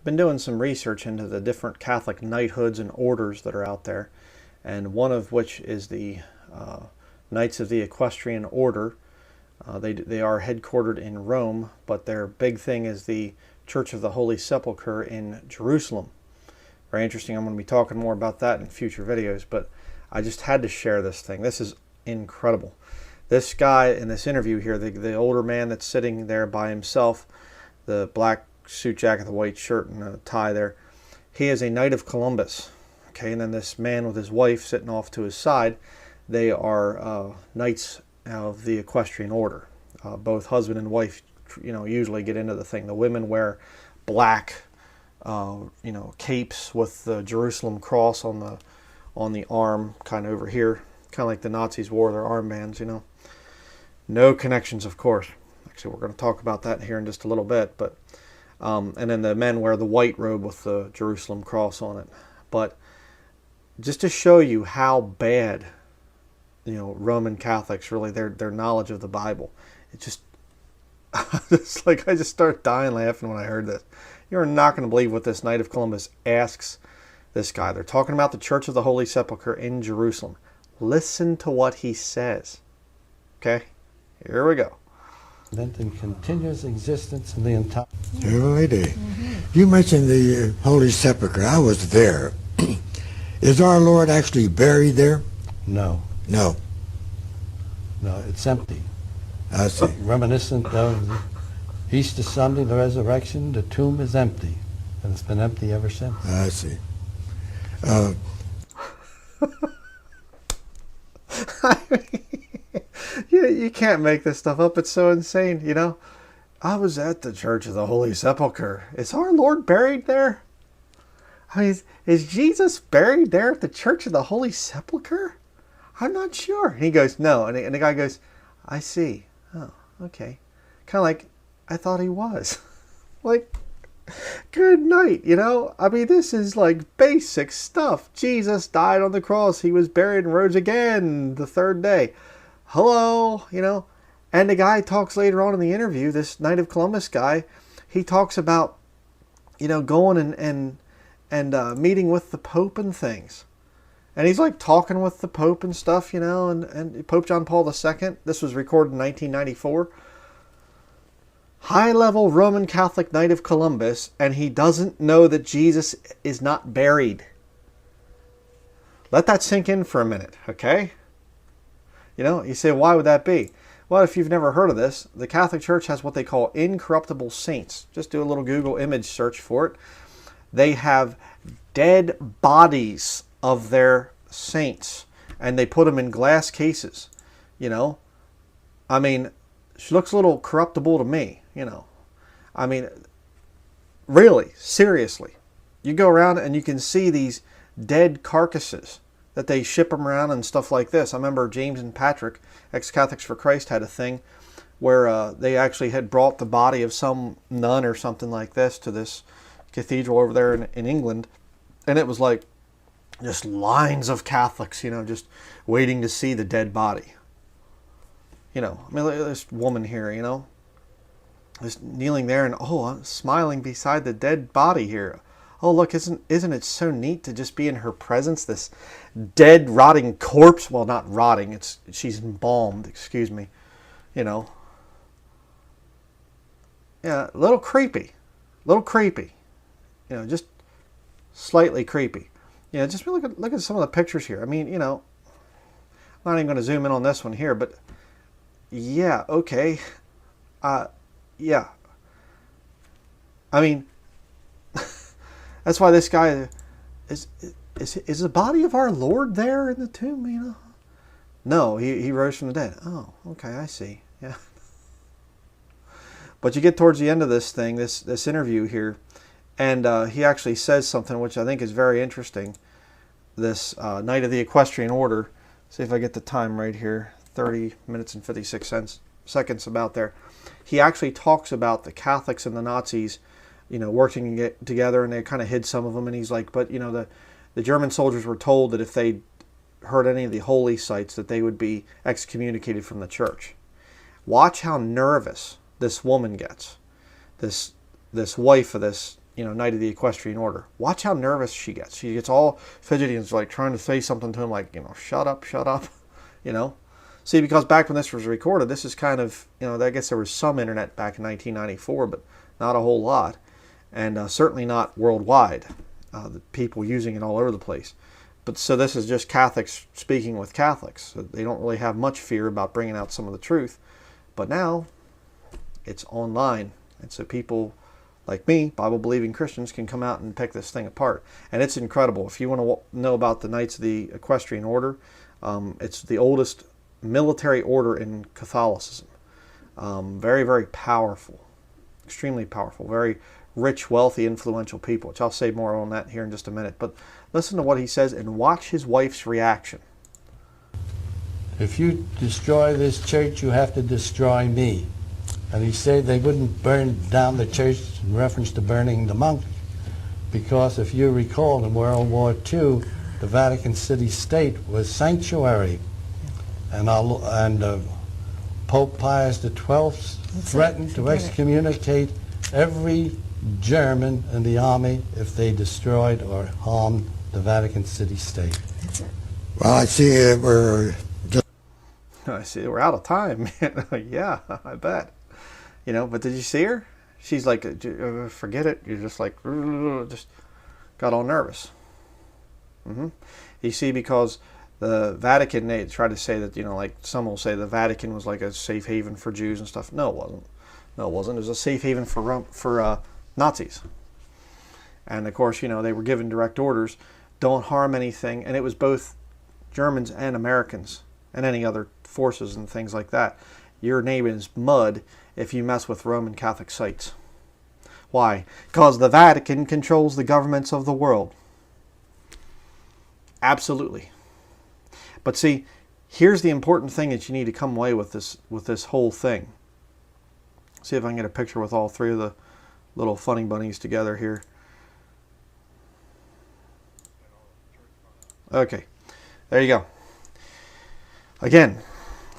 been doing some research into the different Catholic knighthoods and orders that are out there, and one of which is the Knights of the Equestrian Order. They are headquartered in Rome, but their big thing is the Church of the Holy Sepulchre in Jerusalem. Very interesting. I'm going to be talking more about that in future videos, but I just had to share this thing. This is incredible. This guy in this interview here, the older man that's sitting there by himself, the black suit jacket, the white shirt, and a tie there, he is a Knight of Columbus. Okay, and then this man with his wife sitting off to his side, they are Knights of the Equestrian Order. Both husband and wife, usually get into the thing. The women wear black, capes with the Jerusalem cross on the arm, kind of over here, kind of like the Nazis wore their armbands. No connections, of course. Actually, we're going to talk about that here in just a little bit. But and then the men wear the white robe with the Jerusalem cross on it. But just to show you how bad, Roman Catholics really, their knowledge of the Bible, it just, it's like I just started dying laughing when I heard this. You're not going to believe what this Knight of Columbus asks this guy. They're talking about the Church of the Holy Sepulchre in Jerusalem. Listen to what he says. Okay? Here we go. In continuous existence in the entire... Every day. You mentioned the Holy Sepulchre. I was there. Is our Lord actually buried there? No. No. No, it's empty. I see. Reminiscent of Easter Sunday, the resurrection, the tomb is empty. And it's been empty ever since. I see. You can't make this stuff up. It's so insane, I was at the Church of the Holy Sepulchre. Is our Lord buried there? I mean, is Jesus buried there at the Church of the Holy Sepulchre? I'm not sure. And he goes, no. And the guy goes, I see. Oh, okay. Kind of like, I thought he was. Like, good night, I mean, this is like basic stuff. Jesus died on the cross. He was buried and rose again the third day. Hello, And the guy talks later on in the interview, this Knight of Columbus guy, he talks about, going and meeting with the Pope and things. And he's like talking with the Pope and stuff, and Pope John Paul II. This was recorded in 1994. High-level Roman Catholic Knight of Columbus, and he doesn't know that Jesus is not buried. Let that sink in for a minute, okay? You say, why would that be? Well, if you've never heard of this, the Catholic Church has what they call incorruptible saints. Just do a little Google image search for it. They have dead bodies of their saints, and they put them in glass cases. I mean, she looks a little corruptible to me, I mean, really, seriously. You go around and you can see these dead carcasses that they ship them around and stuff like this. I remember James and Patrick, ex-Catholics for Christ, had a thing where they actually had brought the body of some nun or something like this to this cathedral over there in England. And it was like just lines of Catholics, just waiting to see the dead body. I mean, look at this woman here, just kneeling there and, smiling beside the dead body here. Oh, look, isn't it so neat to just be in her presence? This dead, rotting corpse. Well, not rotting. She's embalmed, excuse me. Yeah, a little creepy. Just slightly creepy. Just look at some of the pictures here. I mean, I'm not even going to zoom in on this one here, but yeah, okay. Yeah. I mean, that's why this guy is the body of our Lord there in the tomb, No, he rose from the dead. Oh, okay, I see. Yeah. But you get towards the end of this thing, this interview here, and he actually says something which I think is very interesting. This Knight of the Equestrian Order. See if I get the time right here. 30 minutes and 56 seconds about there. He actually talks about the Catholics and the Nazis, working together, and they kind of hid some of them. And he's like, but, the German soldiers were told that if they heard any of the holy sites, that they would be excommunicated from the church. Watch how nervous this woman gets. This wife of this Knight of the Equestrian Order. Watch how nervous she gets. She gets all fidgety and is like trying to say something to him, like, shut up, shut up, See, because back when this was recorded, this is kind of, I guess there was some internet back in 1994, but not a whole lot, and certainly not worldwide. The people using it all over the place. But so this is just Catholics speaking with Catholics. So they don't really have much fear about bringing out some of the truth. But now it's online, and so people like me, Bible-believing Christians, can come out and pick this thing apart. And it's incredible. If you want to know about the Knights of the Equestrian Order, it's the oldest military order in Catholicism. Very, very powerful. Extremely powerful. Very rich, wealthy, influential people, which I'll say more on that here in just a minute. But listen to what he says and watch his wife's reaction. If you destroy this church, you have to destroy me. And he said they wouldn't burn down the church in reference to burning the monks, because if you recall, in World War II, the Vatican City State was sanctuary, and Pope Pius XII threatened to excommunicate every German in the army if they destroyed or harmed the Vatican City State. That's it. Well, I see we're I see we're out of time. Yeah, I bet. But did you see her? She's like, forget it. You're just like, just got all nervous. You see, because the Vatican, they try to say that, like some will say the Vatican was like a safe haven for Jews and stuff. No, it wasn't. No, it wasn't. It was a safe haven for Nazis. And of course, they were given direct orders, don't harm anything. And it was both Germans and Americans and any other forces and things like that. Your name is mud if you mess with Roman Catholic sites. Why? Because the Vatican controls the governments of the world. Absolutely. But see, here's the important thing that you need to come away with this whole thing. See if I can get a picture with all three of the little funny bunnies together here. Okay, there you go. Again,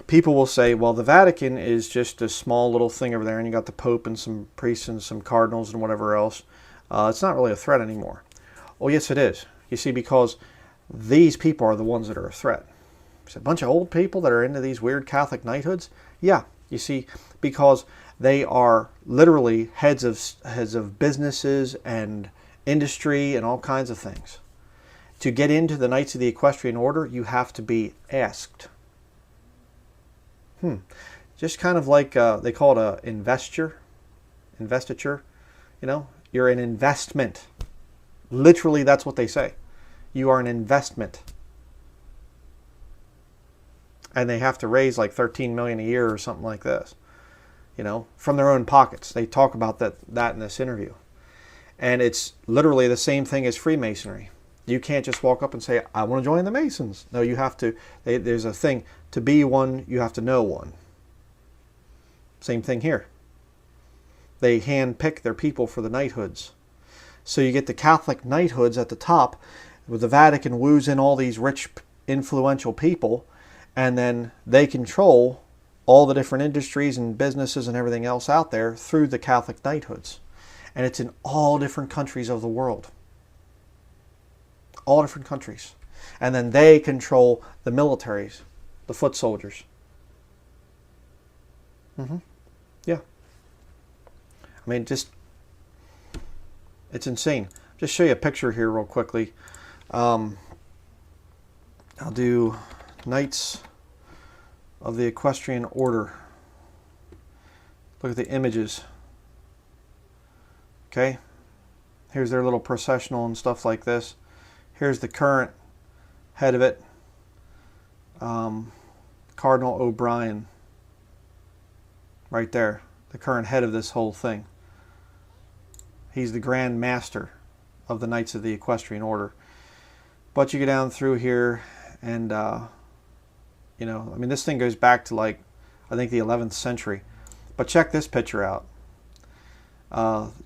people will say, well, the Vatican is just a small little thing over there, and you got the Pope and some priests and some cardinals and whatever else. It's not really a threat anymore. Oh, yes, it is. You see, because these people are the ones that are a threat. It's a bunch of old people that are into these weird Catholic knighthoods. Yeah, you see, because they are literally heads of businesses and industry and all kinds of things. To get into the Knights of the Equestrian Order, you have to be asked. Just kind of like they call it a investiture. You're an investment. Literally, that's what they say. You are an investment. And they have to raise like $13 million a year or something like this, from their own pockets. They talk about that in this interview. And it's literally the same thing as Freemasonry. You can't just walk up and say, I want to join the Masons. No, you have to, there's a thing, to be one, you have to know one. Same thing here. They hand-pick their people for the knighthoods. So you get the Catholic knighthoods at the top, where the Vatican woos in all these rich, influential people, and then they control all the different industries and businesses and everything else out there through the Catholic knighthoods. And it's in all different countries of the world. All different countries. And then they control the militaries, the foot soldiers. Yeah. I mean, it's insane. Just show you a picture here real quickly. I'll do Knights of the Equestrian Order. Look at the images. Okay. Here's their little processional and stuff like this. Here's the current head of it, Cardinal O'Brien, right there, the current head of this whole thing. He's the Grand Master of the Knights of the Equestrian Order. But you go down through here, and this thing goes back to like, I think the 11th century. But check this picture out.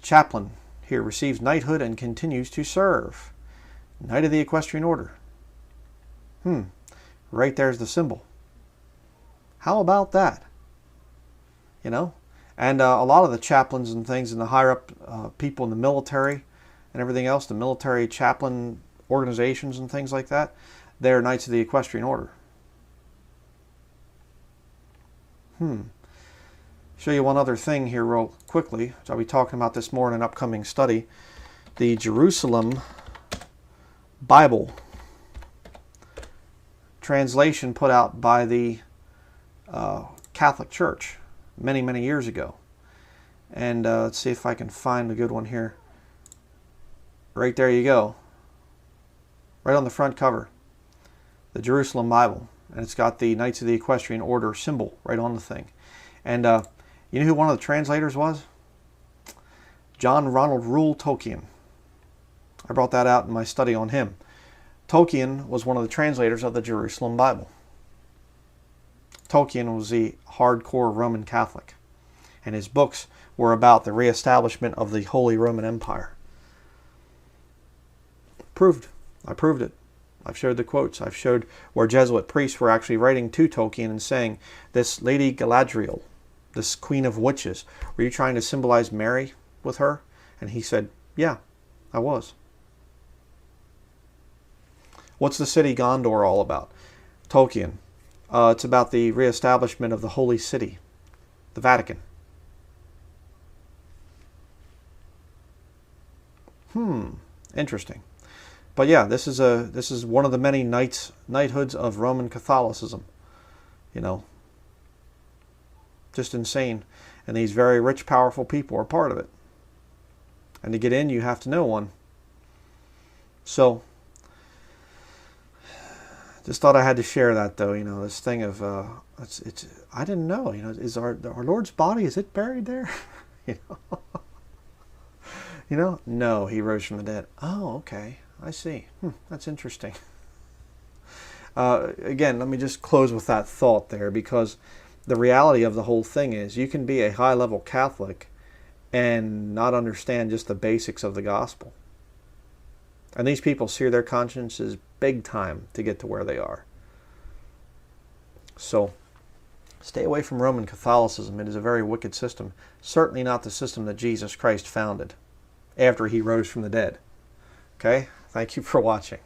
Chaplain here receives knighthood and continues to serve. Knight of the Equestrian Order. Right there's the symbol. How about that? And a lot of the chaplains and things and the higher up people in the military, and everything else, the military chaplain organizations and things like that, they're Knights of the Equestrian Order. Show you one other thing here real quickly, which I'll be talking about this more in an upcoming study. The Jerusalem Bible translation put out by the Catholic Church many, many years ago. And let's see if I can find a good one here. Right there you go. Right on the front cover. The Jerusalem Bible. And it's got the Knights of the Equestrian Order symbol right on the thing. And you know who one of the translators was? John Ronald Reuel Tolkien. I brought that out in my study on him. Tolkien was one of the translators of the Jerusalem Bible. Tolkien was the hardcore Roman Catholic, and his books were about the reestablishment of the Holy Roman Empire. Proved. I proved it. I've showed the quotes. I've showed where Jesuit priests were actually writing to Tolkien and saying, this Lady Galadriel, this queen of witches, were you trying to symbolize Mary with her? And he said, yeah, I was. What's the city Gondor all about? Tolkien. It's about the reestablishment of the Holy City, the Vatican. Interesting. But yeah, this is one of the many knighthoods of Roman Catholicism. You know, just insane. And these very rich, powerful people are part of it. And to get in, you have to know one. So, just thought I had to share that, though. You know, this thing of it's I didn't know. You know, is our Lord's body, is it buried there? You know. You know, no, he rose from the dead. Oh, okay, I see. That's interesting. Again, let me just close with that thought there, because the reality of the whole thing is you can be a high-level Catholic and not understand just the basics of the gospel. And these people sear their consciences big time to get to where they are. So, stay away from Roman Catholicism. It is a very wicked system. Certainly not the system that Jesus Christ founded after he rose from the dead. Okay? Thank you for watching.